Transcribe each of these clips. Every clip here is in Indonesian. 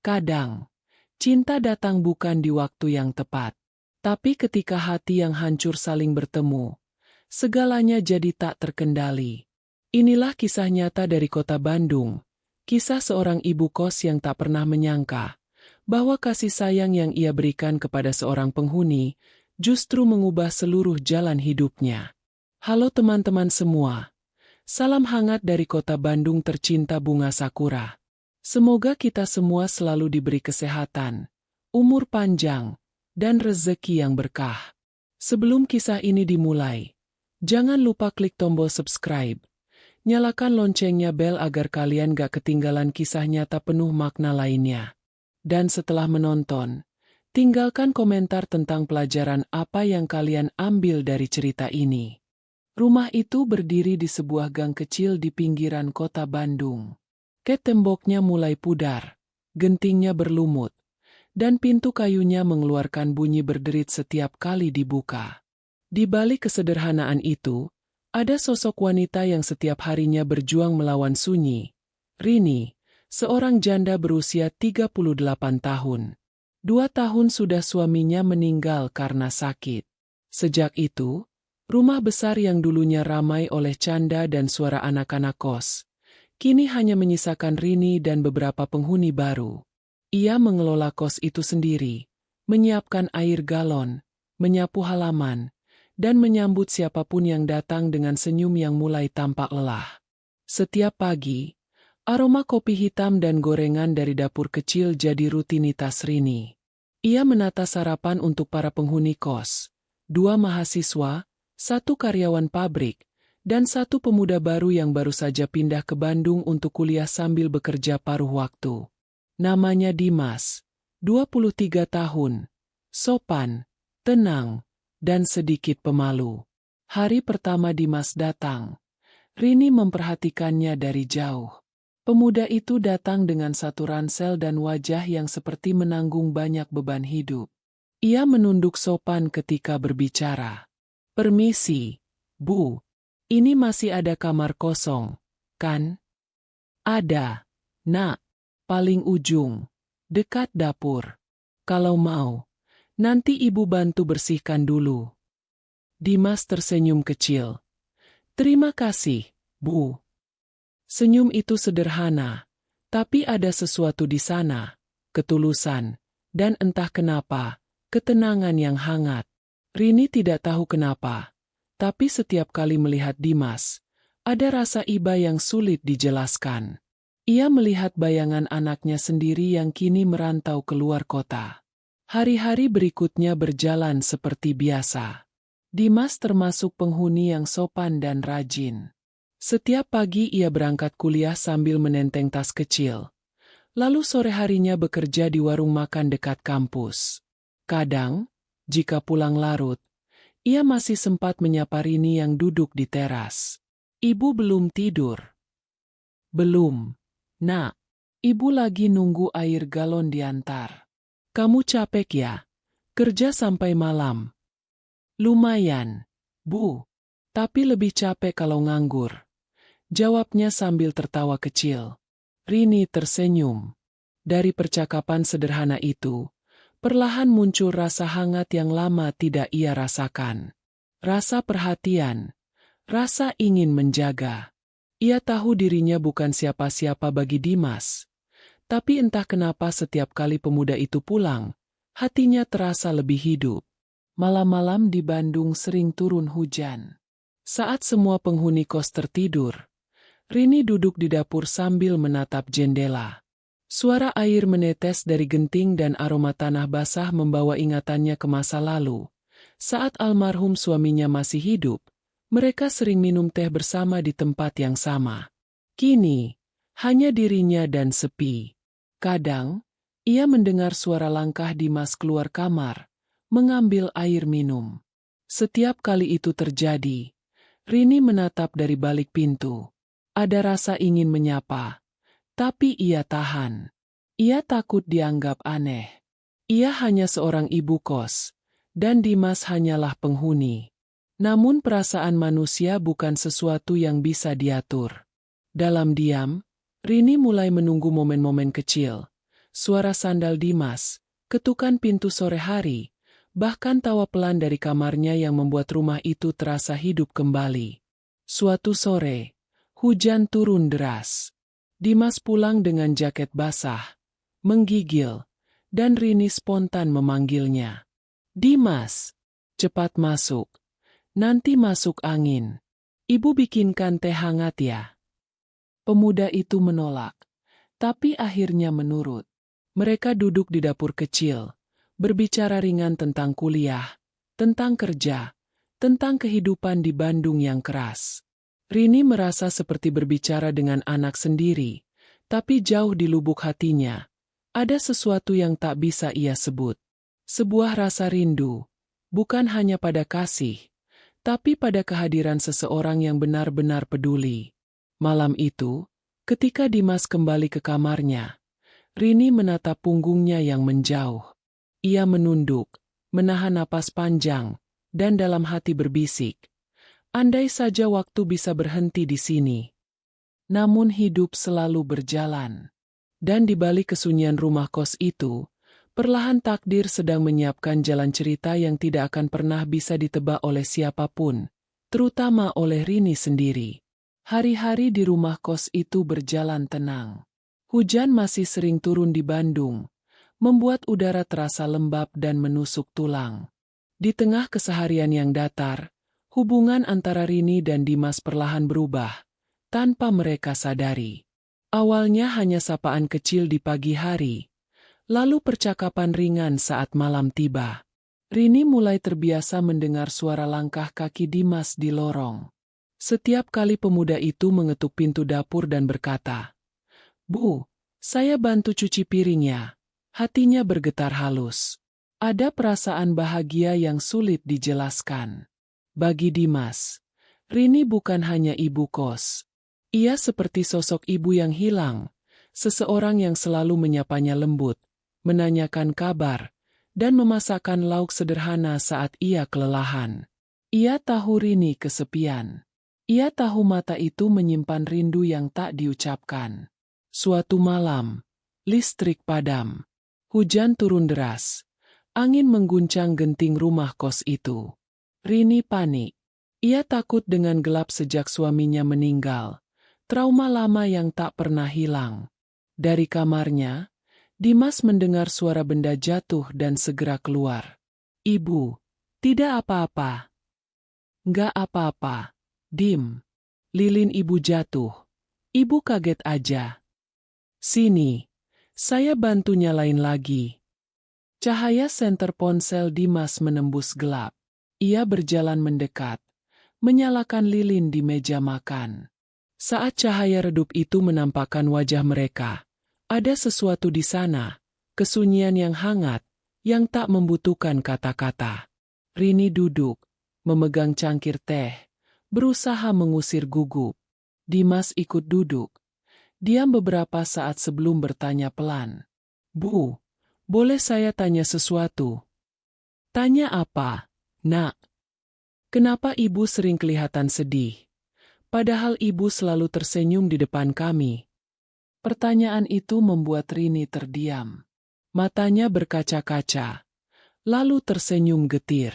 Kadang, cinta datang bukan di waktu yang tepat. Tapi ketika hati yang hancur saling bertemu, segalanya jadi tak terkendali. Inilah kisah nyata dari kota Bandung. Kisah seorang ibu kos yang tak pernah menyangka bahwa kasih sayang yang ia berikan kepada seorang penghuni justru mengubah seluruh jalan hidupnya. Halo teman-teman semua. Salam hangat dari kota Bandung tercinta bunga sakura. Semoga kita semua selalu diberi kesehatan, umur panjang, dan rezeki yang berkah. Sebelum kisah ini dimulai, jangan lupa klik tombol subscribe. Nyalakan loncengnya bel agar kalian gak ketinggalan kisah nyata penuh makna lainnya. Dan setelah menonton, tinggalkan komentar tentang pelajaran apa yang kalian ambil dari cerita ini. Rumah itu berdiri di sebuah gang kecil di pinggiran kota Bandung. Temboknya mulai pudar, gentingnya berlumut, dan pintu kayunya mengeluarkan bunyi berderit setiap kali dibuka. Di balik kesederhanaan itu, ada sosok wanita yang setiap harinya berjuang melawan sunyi. Rini, seorang janda berusia 38 tahun. 2 tahun sudah suaminya meninggal karena sakit. Sejak itu, rumah besar yang dulunya ramai oleh canda dan suara anak-anak kos, kini hanya menyisakan Rini dan beberapa penghuni baru. Ia mengelola kos itu sendiri, menyiapkan air galon, menyapu halaman, dan menyambut siapapun yang datang dengan senyum yang mulai tampak lelah. Setiap pagi, aroma kopi hitam dan gorengan dari dapur kecil jadi rutinitas Rini. Ia menata sarapan untuk para penghuni kos, 2 mahasiswa, 1 karyawan pabrik, dan 1 pemuda baru yang baru saja pindah ke Bandung untuk kuliah sambil bekerja paruh waktu. Namanya Dimas, 23 tahun, sopan, tenang, dan sedikit pemalu. Hari pertama Dimas datang, Rini memperhatikannya dari jauh. Pemuda itu datang dengan satu ransel dan wajah yang seperti menanggung banyak beban hidup. Ia menunduk sopan ketika berbicara. "Permisi, Bu. Ini masih ada kamar kosong, kan?" "Ada, Nak. Paling ujung, dekat dapur. Kalau mau, nanti Ibu bantu bersihkan dulu." Dimas tersenyum kecil. "Terima kasih, Bu." Senyum itu sederhana, tapi ada sesuatu di sana, ketulusan, dan entah kenapa, ketenangan yang hangat. Rini tidak tahu kenapa, tapi setiap kali melihat Dimas, ada rasa iba yang sulit dijelaskan. Ia melihat bayangan anaknya sendiri yang kini merantau keluar kota. Hari-hari berikutnya berjalan seperti biasa. Dimas termasuk penghuni yang sopan dan rajin. Setiap pagi ia berangkat kuliah sambil menenteng tas kecil. Lalu sore harinya bekerja di warung makan dekat kampus. Kadang, jika pulang larut, ia masih sempat menyapa Rini yang duduk di teras. "Ibu belum tidur?" "Belum, Nak. Ibu lagi nunggu air galon diantar." "Kamu capek ya? Kerja sampai malam?" "Lumayan, Bu. Tapi lebih capek kalau nganggur," jawabnya sambil tertawa kecil. Rini tersenyum. Dari percakapan sederhana itu, perlahan muncul rasa hangat yang lama tidak ia rasakan. Rasa perhatian, rasa ingin menjaga. Ia tahu dirinya bukan siapa-siapa bagi Dimas. Tapi entah kenapa setiap kali pemuda itu pulang, hatinya terasa lebih hidup. Malam-malam di Bandung sering turun hujan. Saat semua penghuni kos tertidur, Rini duduk di dapur sambil menatap jendela. Suara air menetes dari genting dan aroma tanah basah membawa ingatannya ke masa lalu. Saat almarhum suaminya masih hidup, mereka sering minum teh bersama di tempat yang sama. Kini, hanya dirinya dan sepi. Kadang, ia mendengar suara langkah Dimas keluar kamar, mengambil air minum. Setiap kali itu terjadi, Rini menatap dari balik pintu. Ada rasa ingin menyapa, tapi ia tahan. Ia takut dianggap aneh. Ia hanya seorang ibu kos, dan Dimas hanyalah penghuni. Namun perasaan manusia bukan sesuatu yang bisa diatur. Dalam diam, Rini mulai menunggu momen-momen kecil. suara sandal Dimas, ketukan pintu sore hari, bahkan tawa pelan dari kamarnya yang membuat rumah itu terasa hidup kembali. Suatu sore, hujan turun deras. Dimas pulang dengan jaket basah, menggigil, dan Rini spontan memanggilnya. "Dimas, cepat masuk. Nanti masuk angin. Ibu bikinkan teh hangat ya." Pemuda itu menolak, tapi akhirnya menurut. Mereka duduk di dapur kecil, berbicara ringan tentang kuliah, tentang kerja, tentang kehidupan di Bandung yang keras. Rini merasa seperti berbicara dengan anak sendiri, tapi jauh di lubuk hatinya, ada sesuatu yang tak bisa ia sebut. Sebuah rasa rindu, bukan hanya pada kasih, tapi pada kehadiran seseorang yang benar-benar peduli. Malam itu, ketika Dimas kembali ke kamarnya, Rini menatap punggungnya yang menjauh. Ia menunduk, menahan napas panjang, dan dalam hati berbisik, andai saja waktu bisa berhenti di sini. Namun hidup selalu berjalan. Dan di balik kesunyian rumah kos itu, perlahan takdir sedang menyiapkan jalan cerita yang tidak akan pernah bisa ditebak oleh siapapun, terutama oleh Rini sendiri. Hari-hari di rumah kos itu berjalan tenang. Hujan masih sering turun di Bandung, membuat udara terasa lembab dan menusuk tulang. Di tengah keseharian yang datar, hubungan antara Rini dan Dimas perlahan berubah, tanpa mereka sadari. Awalnya hanya sapaan kecil di pagi hari, lalu percakapan ringan saat malam tiba. Rini mulai terbiasa mendengar suara langkah kaki Dimas di lorong. Setiap kali pemuda itu mengetuk pintu dapur dan berkata, "Bu, saya bantu cuci piring ya." Hatinya bergetar halus. Ada perasaan bahagia yang sulit dijelaskan. Bagi Dimas, Rini bukan hanya ibu kos. Ia seperti sosok ibu yang hilang, seseorang yang selalu menyapanya lembut, menanyakan kabar, dan memasakkan lauk sederhana saat ia kelelahan. Ia tahu Rini kesepian. Ia tahu mata itu menyimpan rindu yang tak diucapkan. Suatu malam, listrik padam. Hujan turun deras. Angin mengguncang genting rumah kos itu. Rini panik. Ia takut dengan gelap sejak suaminya meninggal. Trauma lama yang tak pernah hilang. Dari kamarnya, Dimas mendengar suara benda jatuh dan segera keluar. "Ibu, tidak apa-apa." "Nggak apa-apa. Dim." Lilin ibu jatuh. Ibu kaget aja. "Sini, saya bantu nyalain lagi." Cahaya senter ponsel Dimas menembus gelap. Ia berjalan mendekat, menyalakan lilin di meja makan. Saat cahaya redup itu menampakkan wajah mereka, ada sesuatu di sana, kesunyian yang hangat, yang tak membutuhkan kata-kata. Rini duduk, memegang cangkir teh, berusaha mengusir gugup. Dimas ikut duduk. Diam beberapa saat sebelum bertanya pelan. "Bu, boleh saya tanya sesuatu?" "Tanya apa, Nak?" "Kenapa ibu sering kelihatan sedih? Padahal ibu selalu tersenyum di depan kami." Pertanyaan itu membuat Rini terdiam. Matanya berkaca-kaca, lalu tersenyum getir.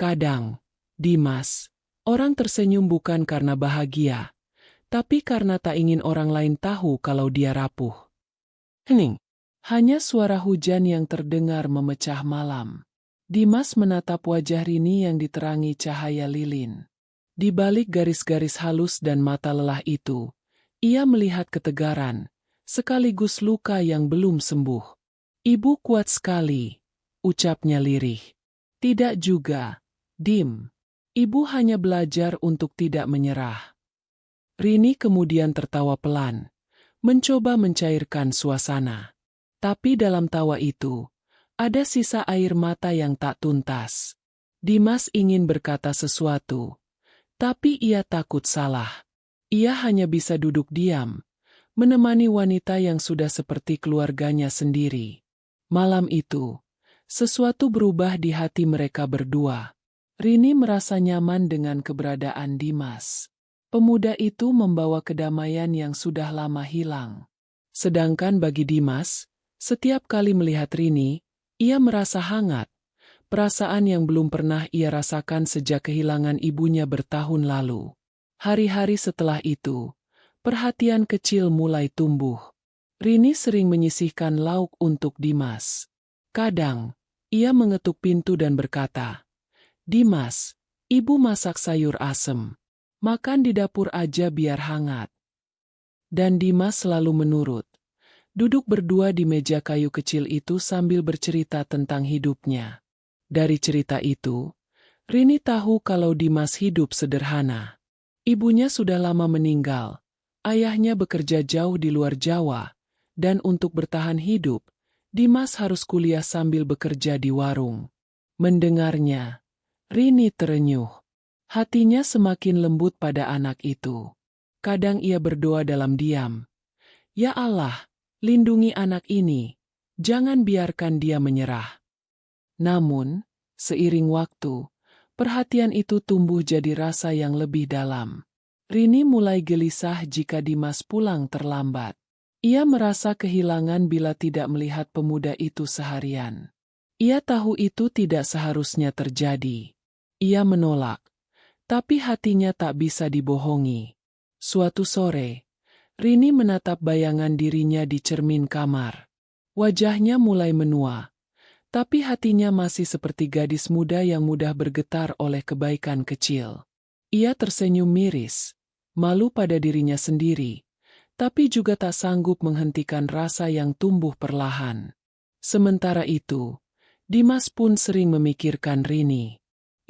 "Kadang, Dimas, orang tersenyum bukan karena bahagia, tapi karena tak ingin orang lain tahu kalau dia rapuh." Hening. Hanya suara hujan yang terdengar memecah malam. Dimas menatap wajah Rini yang diterangi cahaya lilin. Di balik garis-garis halus dan mata lelah itu, ia melihat ketegaran, sekaligus luka yang belum sembuh. "Ibu kuat sekali," ucapnya lirih. "Tidak juga, Dim. Ibu hanya belajar untuk tidak menyerah." Rini kemudian tertawa pelan, mencoba mencairkan suasana. Tapi dalam tawa itu, ada sisa air mata yang tak tuntas. Dimas ingin berkata sesuatu, tapi ia takut salah. Ia hanya bisa duduk diam, menemani wanita yang sudah seperti keluarganya sendiri. Malam itu, sesuatu berubah di hati mereka berdua. Rini merasa nyaman dengan keberadaan Dimas. Pemuda itu membawa kedamaian yang sudah lama hilang. Sedangkan bagi Dimas, Setiap kali melihat Rini, ia merasa hangat, perasaan yang belum pernah ia rasakan sejak kehilangan ibunya bertahun lalu. Hari-hari setelah itu, perhatian kecil mulai tumbuh. Rini sering menyisihkan lauk untuk Dimas. Kadang, ia mengetuk pintu dan berkata, "Dimas, ibu masak sayur asem. Makan di dapur aja biar hangat." Dan Dimas selalu menurut. Duduk berdua di meja kayu kecil itu sambil bercerita tentang hidupnya. Dari cerita itu, Rini tahu kalau Dimas hidup sederhana. Ibunya sudah lama meninggal, ayahnya bekerja jauh di luar Jawa, dan untuk bertahan hidup, Dimas harus kuliah sambil bekerja di warung. Mendengarnya, Rini terenyuh. Hatinya semakin lembut pada anak itu. Kadang ia berdoa dalam diam, "Ya Allah, lindungi anak ini, jangan biarkan dia menyerah." Namun, seiring waktu, perhatian itu tumbuh jadi rasa yang lebih dalam. Rini mulai gelisah jika Dimas pulang terlambat. Ia merasa kehilangan bila tidak melihat pemuda itu seharian. Ia tahu itu tidak seharusnya terjadi. Ia menolak, tapi hatinya tak bisa dibohongi. Suatu sore, Rini menatap bayangan dirinya di cermin kamar. Wajahnya mulai menua, tapi hatinya masih seperti gadis muda yang mudah bergetar oleh kebaikan kecil. Ia tersenyum miris, malu pada dirinya sendiri, tapi juga tak sanggup menghentikan rasa yang tumbuh perlahan. Sementara itu, Dimas pun sering memikirkan Rini.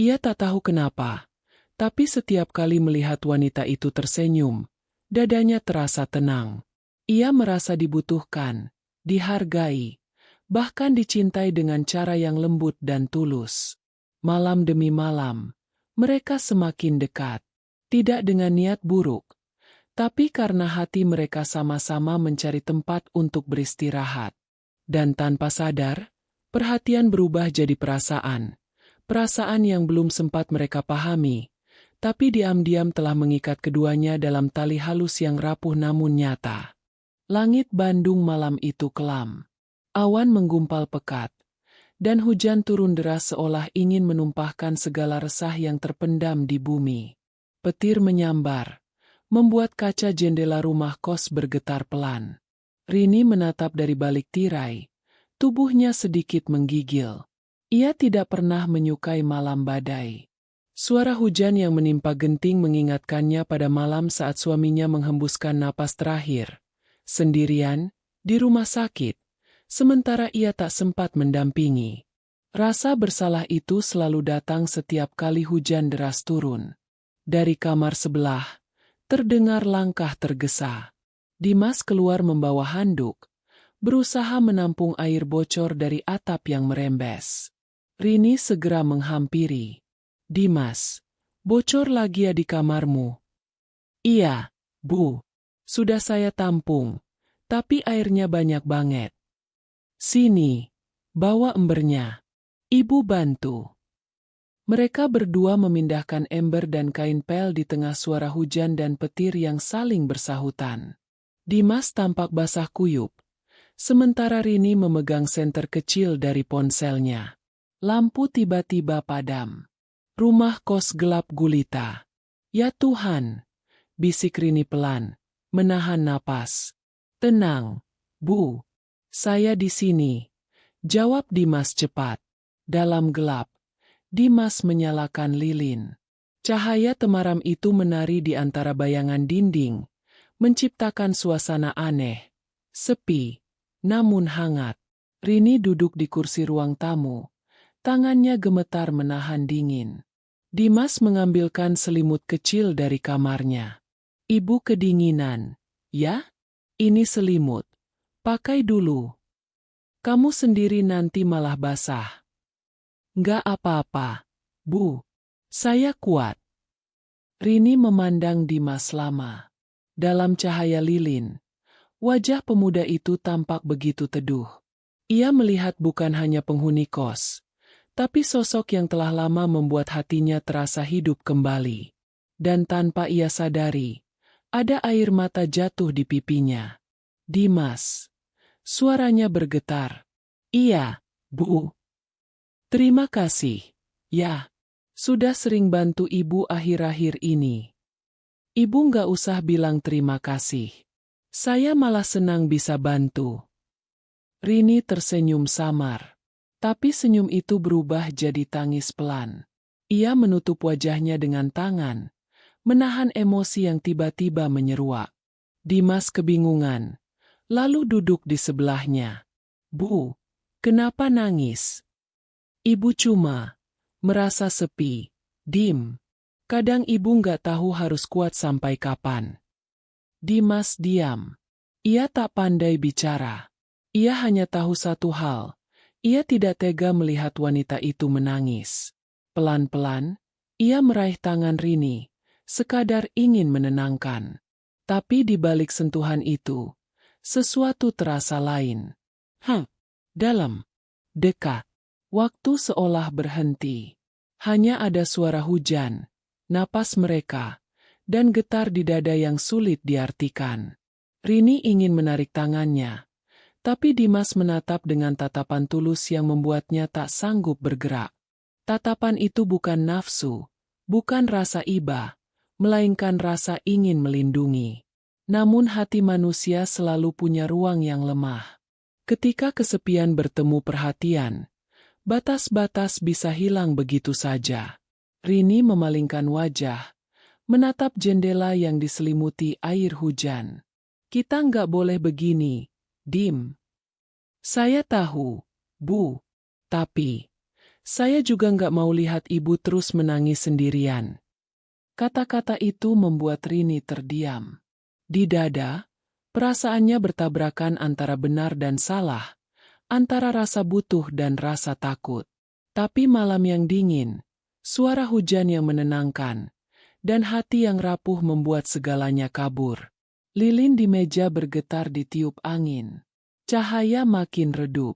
Ia tak tahu kenapa, tapi setiap kali melihat wanita itu tersenyum, dadanya terasa tenang. Ia merasa dibutuhkan, dihargai, bahkan dicintai dengan cara yang lembut dan tulus. Malam demi malam, mereka semakin dekat. Tidak dengan niat buruk, tapi karena hati mereka sama-sama mencari tempat untuk beristirahat. Dan tanpa sadar, perhatian berubah jadi perasaan. Perasaan yang belum sempat mereka pahami, tapi diam-diam telah mengikat keduanya dalam tali halus yang rapuh namun nyata. Langit Bandung malam itu kelam. Awan menggumpal pekat, dan hujan turun deras seolah ingin menumpahkan segala resah yang terpendam di bumi. Petir menyambar, membuat kaca jendela rumah kos bergetar pelan. Rini menatap dari balik tirai, tubuhnya sedikit menggigil. Ia tidak pernah menyukai malam badai. Suara hujan yang menimpa genting mengingatkannya pada malam saat suaminya menghembuskan napas terakhir, sendirian, di rumah sakit, sementara ia tak sempat mendampingi. Rasa bersalah itu selalu datang setiap kali hujan deras turun. Dari kamar sebelah, terdengar langkah tergesa. Dimas keluar membawa handuk, berusaha menampung air bocor dari atap yang merembes. Rini segera menghampiri. "Dimas, bocor lagi ya di kamarmu?" "Iya, Bu. Sudah saya tampung, tapi airnya banyak banget." "Sini, bawa embernya. Ibu bantu." Mereka berdua memindahkan ember dan kain pel di tengah suara hujan dan petir yang saling bersahutan. Dimas tampak basah kuyup, sementara Rini memegang senter kecil dari ponselnya. Lampu tiba-tiba padam. Rumah kos gelap gulita. "Ya Tuhan," bisik Rini pelan, menahan napas. "Tenang, Bu. Saya di sini," jawab Dimas cepat. Dalam gelap, Dimas menyalakan lilin. Cahaya temaram itu menari di antara bayangan dinding, menciptakan suasana aneh, sepi, namun hangat. Rini duduk di kursi ruang tamu, tangannya gemetar menahan dingin. Dimas mengambilkan selimut kecil dari kamarnya. "Ibu kedinginan, ya? Ini selimut. Pakai dulu. Kamu sendiri nanti malah basah." "Nggak apa-apa, Bu. Saya kuat." Rini memandang Dimas lama. Dalam cahaya lilin, wajah pemuda itu tampak begitu teduh. Ia melihat bukan hanya penghuni kos, tapi sosok yang telah lama membuat hatinya terasa hidup kembali. Dan tanpa ia sadari, ada air mata jatuh di pipinya. "Dimas, Suaranya bergetar. Iya, Bu. Terima kasih. Ya, sudah sering bantu Ibu akhir-akhir ini. Ibu nggak usah bilang terima kasih. Saya malah senang bisa bantu. Rini tersenyum samar. Tapi senyum itu berubah jadi tangis pelan. Ia menutup wajahnya dengan tangan, menahan emosi yang tiba-tiba menyeruak. Dimas kebingungan, lalu duduk di sebelahnya. Bu, kenapa nangis? Ibu cuma merasa sepi, dim. Kadang ibu nggak tahu harus kuat sampai kapan. Dimas diam. Ia tak pandai bicara. Ia hanya tahu satu hal. Ia tidak tega melihat wanita itu menangis. Pelan-pelan, ia meraih tangan Rini, sekadar ingin menenangkan. Tapi di balik sentuhan itu, sesuatu terasa lain. Dalam, dekat, waktu seolah berhenti. Hanya ada suara hujan, napas mereka, dan getar di dada yang sulit diartikan. Rini ingin menarik tangannya, tapi Dimas menatap dengan tatapan tulus yang membuatnya tak sanggup bergerak. Tatapan itu bukan nafsu, bukan rasa iba, melainkan rasa ingin melindungi. Namun hati manusia selalu punya ruang yang lemah. Ketika kesepian bertemu perhatian, batas-batas bisa hilang begitu saja. Rini memalingkan wajah, menatap jendela yang diselimuti air hujan. Kita nggak boleh begini, Dim. Saya tahu, Bu. Tapi saya juga nggak mau lihat ibu terus menangis sendirian. Kata-kata itu membuat Rini terdiam. Di dada, perasaannya bertabrakan antara benar dan salah, antara rasa butuh dan rasa takut. Tapi malam yang dingin, suara hujan yang menenangkan, dan hati yang rapuh membuat segalanya kabur. Lilin di meja bergetar ditiup angin. Cahaya makin redup.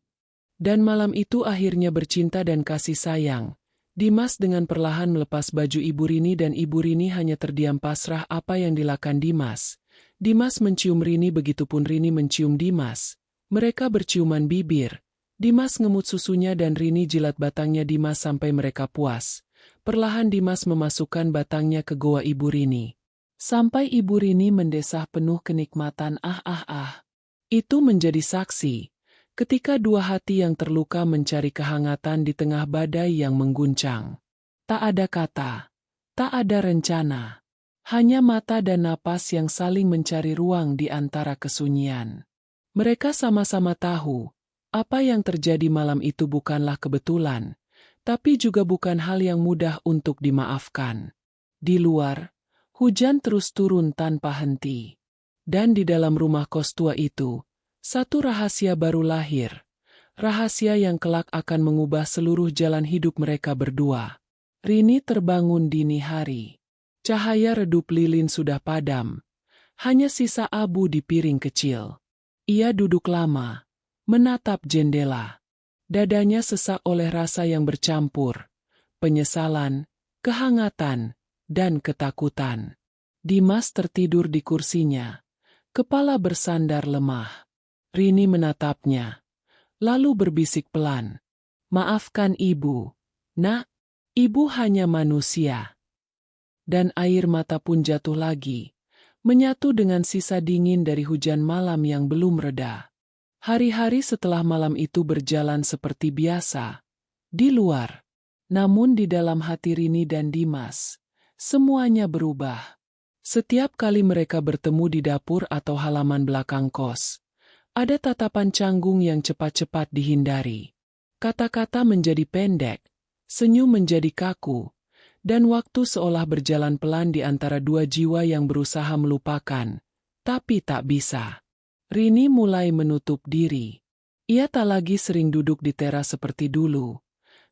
Dan malam itu akhirnya bercinta dan kasih sayang. Dimas dengan perlahan melepas baju Ibu Rini dan Ibu Rini hanya terdiam pasrah apa yang dilakukan Dimas. Dimas mencium Rini begitupun Rini mencium Dimas. Mereka berciuman bibir. Dimas ngemut susunya dan Rini jilat batangnya Dimas sampai mereka puas. Perlahan Dimas memasukkan batangnya ke goa Ibu Rini. Sampai Ibu Rini mendesah penuh kenikmatan Itu menjadi saksi. Ketika dua hati yang terluka mencari kehangatan di tengah badai yang mengguncang. Tak ada kata, tak ada rencana. Hanya mata dan napas yang saling mencari ruang di antara kesunyian. Mereka sama-sama tahu, apa yang terjadi malam itu bukanlah kebetulan, tapi juga bukan hal yang mudah untuk dimaafkan. Di luar, hujan terus turun tanpa henti. Dan di dalam rumah kos tua itu, satu rahasia baru lahir. Rahasia yang kelak akan mengubah seluruh jalan hidup mereka berdua. Rini terbangun dini hari. Cahaya redup lilin sudah padam. Hanya sisa abu di piring kecil. Ia duduk lama, menatap jendela. Dadanya sesak oleh rasa yang bercampur. Penyesalan, kehangatan, dan ketakutan. Dimas tertidur di kursinya. Kepala bersandar lemah. Rini menatapnya, lalu berbisik pelan. Maafkan ibu, nak, ibu hanya manusia. Dan air mata pun jatuh lagi, menyatu dengan sisa dingin dari hujan malam yang belum reda. Hari-hari setelah malam itu berjalan seperti biasa, di luar. Namun di dalam hati Rini dan Dimas, semuanya berubah. Setiap kali mereka bertemu di dapur atau halaman belakang kos, ada tatapan canggung yang cepat-cepat dihindari. Kata-kata menjadi pendek, senyum menjadi kaku, dan waktu seolah berjalan pelan di antara dua jiwa yang berusaha melupakan, tapi tak bisa. Rini mulai menutup diri. Ia tak lagi sering duduk di teras seperti dulu,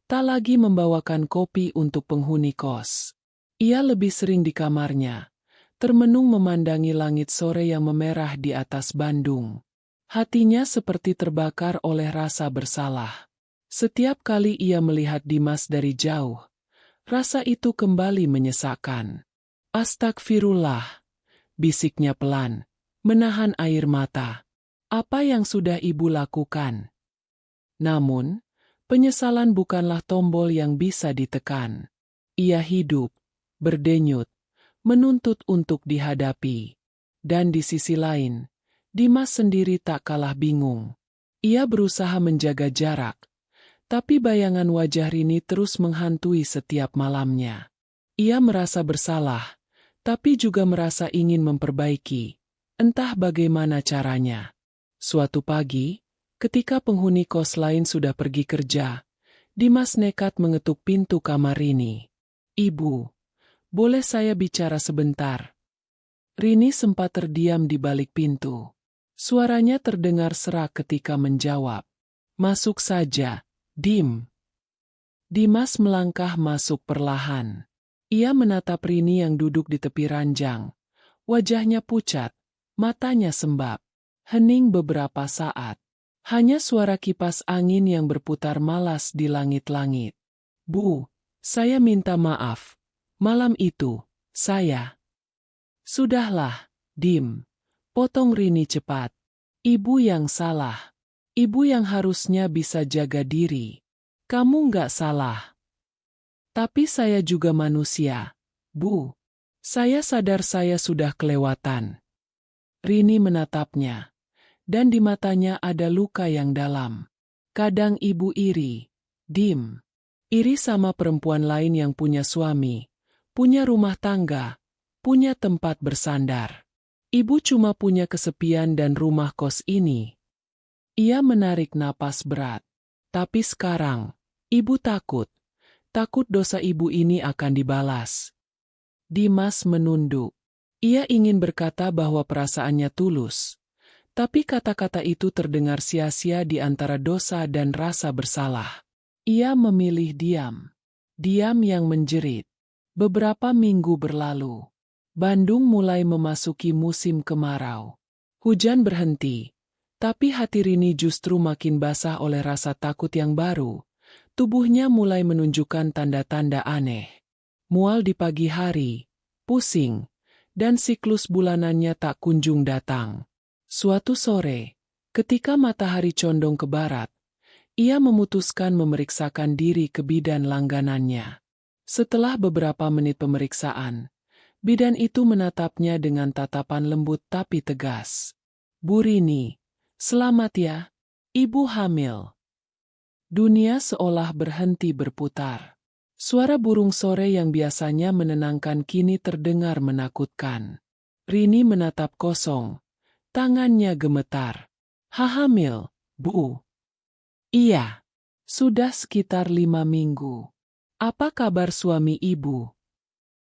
tak lagi membawakan kopi untuk penghuni kos. Ia lebih sering di kamarnya, termenung memandangi langit sore yang memerah di atas Bandung. Hatinya seperti terbakar oleh rasa bersalah. Setiap kali ia melihat Dimas dari jauh, rasa itu kembali menyesakkan. Astagfirullah, bisiknya pelan, menahan air mata. Apa yang sudah ibu lakukan? Namun, penyesalan bukanlah tombol yang bisa ditekan. Ia hidup, berdenyut, menuntut untuk dihadapi. Dan di sisi lain, Dimas sendiri tak kalah bingung. Ia berusaha menjaga jarak, tapi bayangan wajah Rini terus menghantui setiap malamnya. Ia merasa bersalah, tapi juga merasa ingin memperbaiki, entah bagaimana caranya. Suatu pagi, ketika penghuni kos lain sudah pergi kerja, Dimas nekat mengetuk pintu kamar Rini. "Ibu, boleh saya bicara sebentar?" Rini sempat terdiam di balik pintu. Suaranya terdengar serak ketika menjawab. "Masuk saja, Dim." Dimas melangkah masuk perlahan. Ia menatap Rini yang duduk di tepi ranjang. Wajahnya pucat, matanya sembab. Hening beberapa saat. Hanya suara kipas angin yang berputar malas di langit-langit. "Bu, saya minta maaf. Malam itu, saya..." "Sudahlah, Dim," potong Rini cepat. "Ibu yang salah. Ibu yang harusnya bisa jaga diri. Kamu nggak salah. Tapi saya juga manusia, Bu. Saya sadar saya sudah kelewatan." Rini menatapnya, dan di matanya ada luka yang dalam. "Kadang ibu iri, Dim. Iri sama perempuan lain yang punya suami, punya rumah tangga, punya tempat bersandar. Ibu cuma punya kesepian dan rumah kos ini." Ia menarik napas berat. "Tapi sekarang, ibu takut. Takut dosa ibu ini akan dibalas." Dimas menunduk. Ia ingin berkata bahwa perasaannya tulus. Tapi kata-kata itu terdengar sia-sia di antara dosa dan rasa bersalah. Ia memilih diam. Diam yang menjerit. Beberapa minggu berlalu. Bandung mulai memasuki musim kemarau. Hujan berhenti, tapi hati Rini justru makin basah oleh rasa takut yang baru. Tubuhnya mulai menunjukkan tanda-tanda aneh. Mual di pagi hari, pusing, dan siklus bulanannya tak kunjung datang. Suatu sore, ketika matahari condong ke barat, ia memutuskan memeriksakan diri ke bidan langganannya. Setelah beberapa menit pemeriksaan, bidan itu menatapnya dengan tatapan lembut tapi tegas. "Bu Rini, selamat ya, ibu hamil." Dunia seolah berhenti berputar. Suara burung sore yang biasanya menenangkan kini terdengar menakutkan. Rini menatap kosong. Tangannya gemetar. "Hamil, Bu?" "Iya. Sudah sekitar 5 minggu. Apa kabar suami ibu?"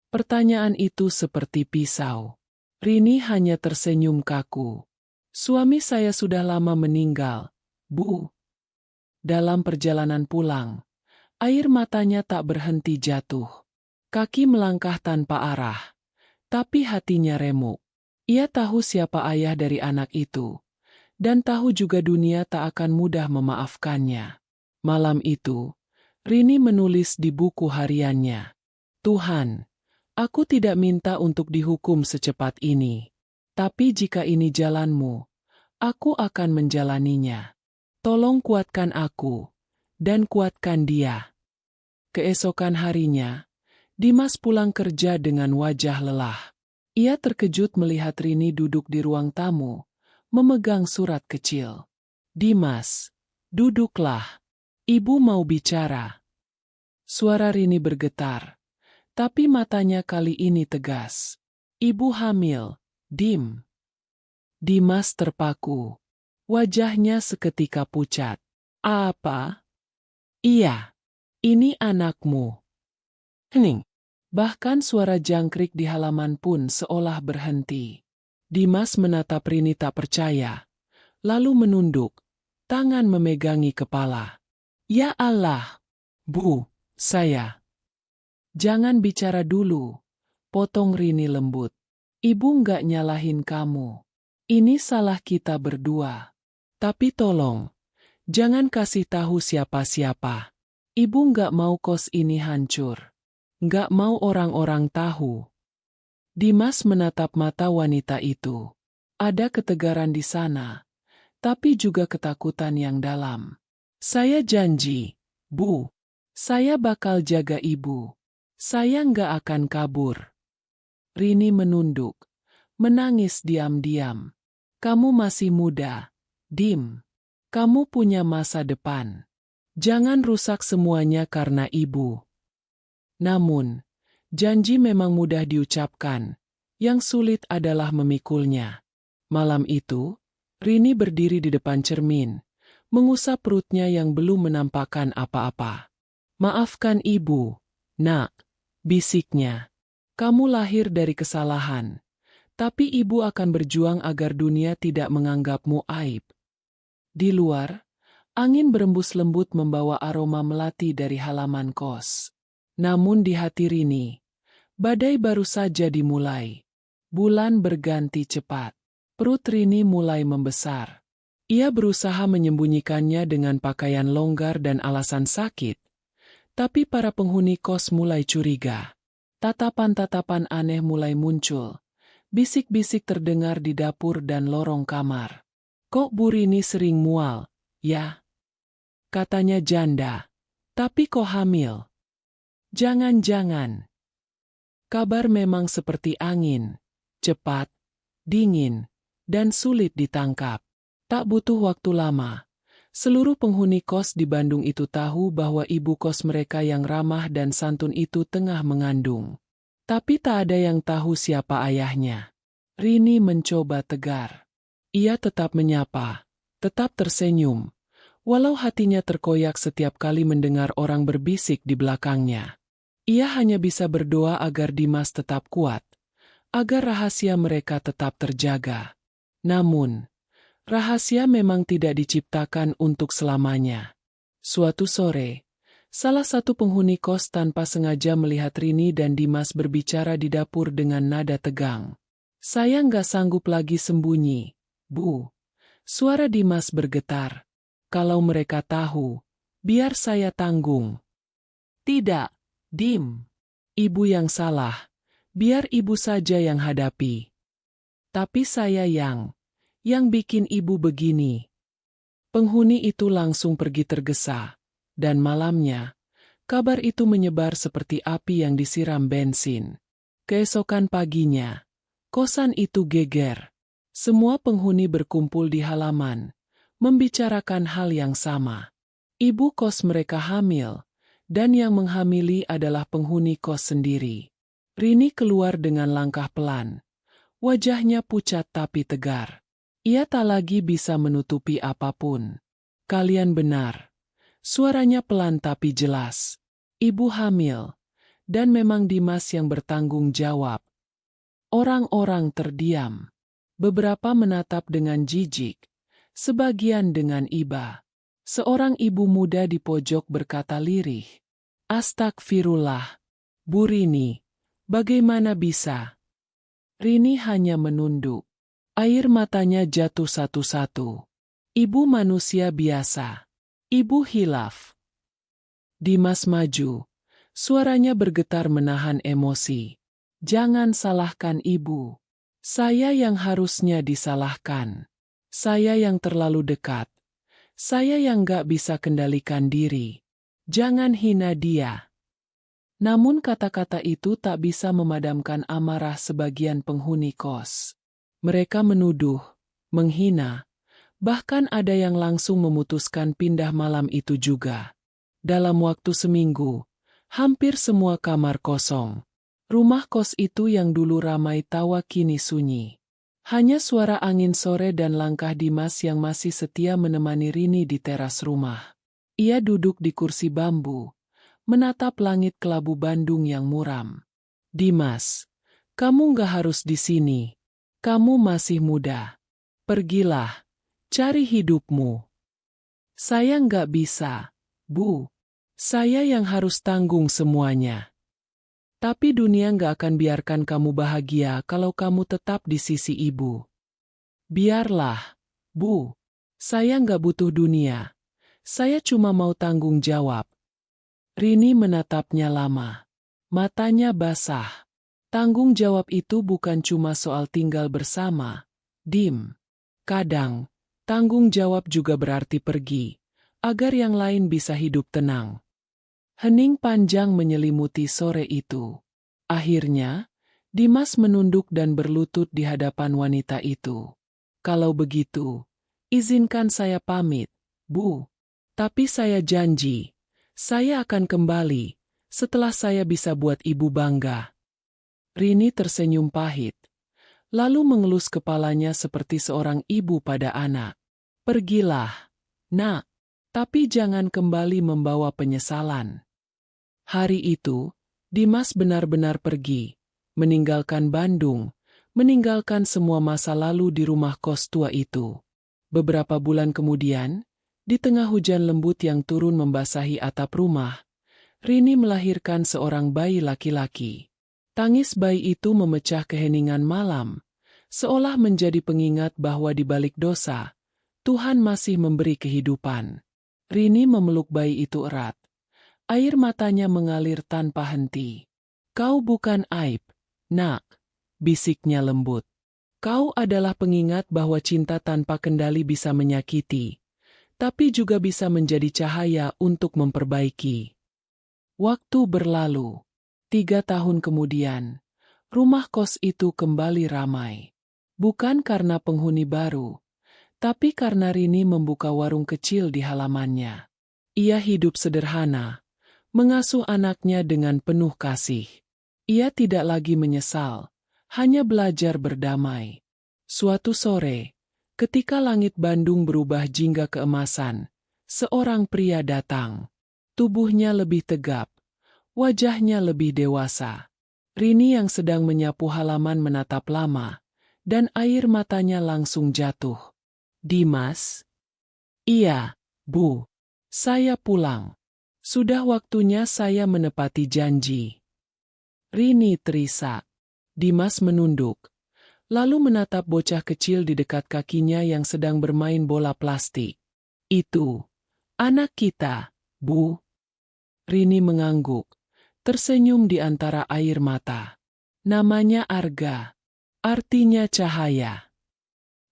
Pertanyaan itu seperti pisau. Rini hanya tersenyum kaku. "Suami saya sudah lama meninggal, Bu." Dalam perjalanan pulang, air matanya tak berhenti jatuh. Kaki melangkah tanpa arah, tapi hatinya remuk. Ia tahu siapa ayah dari anak itu, dan tahu juga dunia tak akan mudah memaafkannya. Malam itu, Rini menulis di buku hariannya, "Tuhan, aku tidak minta untuk dihukum secepat ini. Tapi jika ini jalanmu, aku akan menjalaninya. Tolong kuatkan aku, dan kuatkan dia." Keesokan harinya, Dimas pulang kerja dengan wajah lelah. Ia terkejut melihat Rini duduk di ruang tamu, memegang surat kecil. "Dimas, duduklah. Ibu mau bicara." Suara Rini bergetar, tapi matanya kali ini tegas. "Ibu hamil, Dim." Dimas terpaku. Wajahnya seketika pucat. "Apa?" "Iya, ini anakmu." Hening. Bahkan suara jangkrik di halaman pun seolah berhenti. Dimas menatap Rini tak percaya, lalu menunduk, tangan memegangi kepala. "Ya Allah, Bu, saya..." "Jangan bicara dulu," potong Rini lembut. "Ibu nggak nyalahin kamu. Ini salah kita berdua. Tapi tolong, jangan kasih tahu siapa-siapa. Ibu nggak mau kos ini hancur. Nggak mau orang-orang tahu." Dimas menatap mata wanita itu. Ada ketegaran di sana, tapi juga ketakutan yang dalam. Saya janji, Bu. Saya bakal jaga Ibu. Saya nggak akan kabur. Rini menunduk, menangis diam-diam. Kamu masih muda, Dim. Kamu punya masa depan. Jangan rusak semuanya karena Ibu. Namun, janji memang mudah diucapkan. Yang sulit adalah memikulnya. Malam itu, Rini berdiri di depan cermin, mengusap perutnya yang belum menampakkan apa-apa. Maafkan Ibu, Nak, bisiknya. Kamu lahir dari kesalahan, tapi Ibu akan berjuang agar dunia tidak menganggapmu aib. Di luar, angin berembus lembut membawa aroma melati dari halaman kos. Namun di hati Rini, badai baru saja dimulai. Bulan berganti cepat. Perut Rini mulai membesar. Ia berusaha menyembunyikannya dengan pakaian longgar dan alasan sakit. Tapi para penghuni kos mulai curiga. Tatapan-tatapan aneh mulai muncul. Bisik-bisik terdengar di dapur dan lorong kamar. Kok Bu Rini sering mual, ya? Katanya janda. Tapi kok hamil? Jangan-jangan. Kabar memang seperti angin. Cepat, dingin, dan sulit ditangkap. Tak butuh waktu lama. Seluruh penghuni kos di Bandung itu tahu bahwa ibu kos mereka yang ramah dan santun itu tengah mengandung. Tapi tak ada yang tahu siapa ayahnya. Rini mencoba tegar. Ia tetap menyapa, tetap tersenyum, walau hatinya terkoyak setiap kali mendengar orang berbisik di belakangnya. Ia hanya bisa berdoa agar Dimas tetap kuat, agar rahasia mereka tetap terjaga. Namun, rahasia memang tidak diciptakan untuk selamanya. Suatu sore, salah satu penghuni kos tanpa sengaja melihat Rini dan Dimas berbicara di dapur dengan nada tegang. Saya nggak sanggup lagi sembunyi, Bu. Suara Dimas bergetar. Kalau mereka tahu, biar saya tanggung. Tidak, Dim. Ibu yang salah. Biar ibu saja yang hadapi. Tapi saya yang bikin ibu begini. Penghuni itu langsung pergi tergesa, dan malamnya, kabar itu menyebar seperti api yang disiram bensin. Keesokan paginya, kosan itu geger. Semua penghuni berkumpul di halaman, membicarakan hal yang sama. Ibu kos mereka hamil, dan yang menghamili adalah penghuni kos sendiri. Rini keluar dengan langkah pelan. Wajahnya pucat tapi tegar. Ia tak lagi bisa menutupi apapun. Kalian benar. Suaranya pelan tapi jelas. Ibu hamil. Dan memang Dimas yang bertanggung jawab. Orang-orang terdiam. Beberapa menatap dengan jijik. Sebagian dengan iba. Seorang ibu muda di pojok berkata lirih. Astagfirullah. Bu Rini. Bagaimana bisa? Rini hanya menunduk. Air matanya jatuh satu-satu. Ibu manusia biasa. Ibu hilaf. Dimas maju. Suaranya bergetar menahan emosi. Jangan salahkan ibu. Saya yang harusnya disalahkan. Saya yang terlalu dekat. Saya yang gak bisa kendalikan diri. Jangan hina dia. Namun kata-kata itu tak bisa memadamkan amarah sebagian penghuni kos. Mereka menuduh, menghina, bahkan ada yang langsung memutuskan pindah malam itu juga. Dalam waktu seminggu, hampir semua kamar kosong. Rumah kos itu yang dulu ramai tawa kini sunyi. Hanya suara angin sore dan langkah Dimas yang masih setia menemani Rini di teras rumah. Ia duduk di kursi bambu, menatap langit kelabu Bandung yang muram. Dimas, kamu nggak harus di sini. Kamu masih muda. Pergilah, cari hidupmu. Saya nggak bisa, Bu. Saya yang harus tanggung semuanya. Tapi dunia nggak akan biarkan kamu bahagia kalau kamu tetap di sisi ibu. Biarlah, Bu. Saya nggak butuh dunia. Saya cuma mau tanggung jawab. Rini menatapnya lama. Matanya basah. Tanggung jawab itu bukan cuma soal tinggal bersama, Dim. Kadang, Tanggung jawab juga berarti pergi, agar yang lain bisa hidup tenang. Hening panjang menyelimuti sore itu. Akhirnya, Dimas menunduk dan berlutut di hadapan wanita itu. Kalau begitu, izinkan saya pamit, Bu. Tapi saya janji, saya akan kembali, setelah saya bisa buat Ibu bangga. Rini tersenyum pahit, lalu mengelus kepalanya seperti seorang ibu pada anak. Pergilah, Nak, tapi jangan kembali membawa penyesalan. Hari itu, Dimas benar-benar pergi, meninggalkan Bandung, meninggalkan semua masa lalu di rumah kos tua itu. Beberapa bulan kemudian, di tengah hujan lembut yang turun membasahi atap rumah, Rini melahirkan seorang bayi laki-laki. Tangis bayi itu memecah keheningan malam, seolah menjadi pengingat bahwa di balik dosa, Tuhan masih memberi kehidupan. Rini memeluk bayi itu erat. Air matanya mengalir tanpa henti. Kau bukan aib, Nak, bisiknya lembut. Kau adalah pengingat bahwa cinta tanpa kendali bisa menyakiti, tapi juga bisa menjadi cahaya untuk memperbaiki. Waktu berlalu. 3 tahun kemudian, rumah kos itu kembali ramai. Bukan karena penghuni baru, tapi karena Rini membuka warung kecil di halamannya. Ia hidup sederhana, mengasuh anaknya dengan penuh kasih. Ia tidak lagi menyesal, hanya belajar berdamai. Suatu sore, ketika langit Bandung berubah jingga keemasan, seorang pria datang. Tubuhnya lebih tegap, wajahnya lebih dewasa. Rini yang sedang menyapu halaman menatap lama, dan air matanya langsung jatuh. Dimas? Iya, Bu. Saya pulang. Sudah waktunya saya menepati janji. Rini terisak. Dimas menunduk, lalu menatap bocah kecil di dekat kakinya yang sedang bermain bola plastik. Itu, anak kita, Bu. Rini mengangguk, tersenyum di antara air mata. Namanya Arga, artinya cahaya.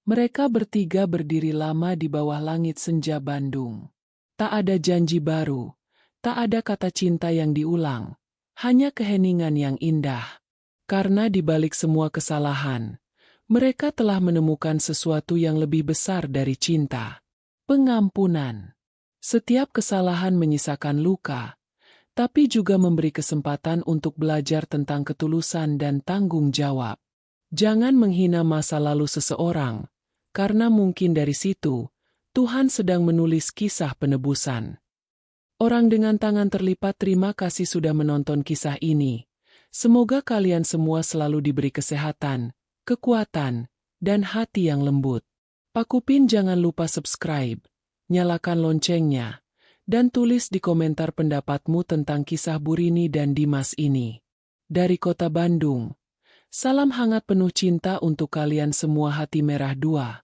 Mereka bertiga berdiri lama di bawah langit senja Bandung. Tak ada janji baru, tak ada kata cinta yang diulang, hanya keheningan yang indah. Karena di balik semua kesalahan, mereka telah menemukan sesuatu yang lebih besar dari cinta. Pengampunan. Setiap kesalahan menyisakan luka, tapi juga memberi kesempatan untuk belajar tentang ketulusan dan tanggung jawab. Jangan menghina masa lalu seseorang, karena mungkin dari situ, Tuhan sedang menulis kisah penebusan. Orang dengan tangan terlipat, terima kasih sudah menonton kisah ini. Semoga kalian semua selalu diberi kesehatan, kekuatan, dan hati yang lembut. Pak Upin jangan lupa subscribe, nyalakan loncengnya, dan tulis di komentar pendapatmu tentang kisah Bu Rini dan Dimas ini. Dari kota Bandung, salam hangat penuh cinta untuk kalian semua, Hati Merah 2.